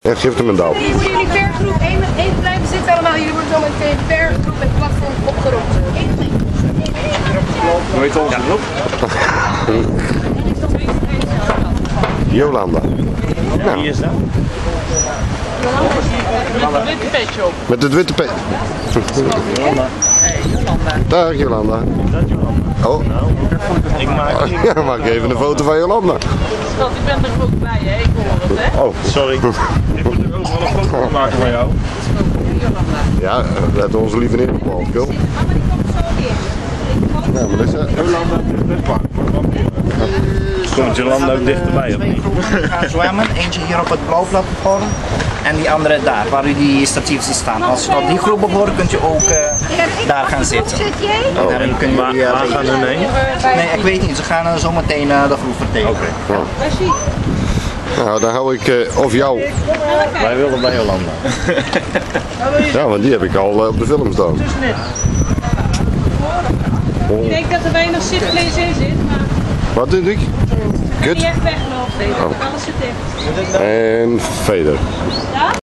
Ja, geef hem een douw. Moeten jullie per groep één blijven zitten allemaal? Jullie worden zo meteen per groep met platform opgerold. Hoe heet onze groep? Jolanda. Ja, wie is dat? Met een witte petje op. Met het witte petje. Jolanda. Dag Jolanda. Dat Jolanda. Oh. Ik maak Ja, maak even een foto van Jolanda. Schat, ik ben er ook bij, hè? Ik hoor het, hè? Oh. Sorry. Ik moet er ook wel een foto van maken van jou. Ja, let onze lieve neer op Paul. Ja, maar dat is Jolanda is best bang. Komt Jolanda ook dichterbij of niet? Gaan zwemmen, eentje hier op het blauwplatform en die andere daar, waar u die statief ziet staan. Als u tot die groep behoort, kunt u ook daar gaan zitten. En dan kunnen Waar jullie, gaan hun heen? nee, ik weet niet, ze gaan zo meteen de groep vertellen. Nou, dan hou ik of jou. Wij willen bij Jolanda. Ja, want die heb ik al op de film staan. Ik denk dat er weinig zitvlees in zit, maar Wat doe ik? Kut. niet echt wegloopt. Alles zit dicht. En verder.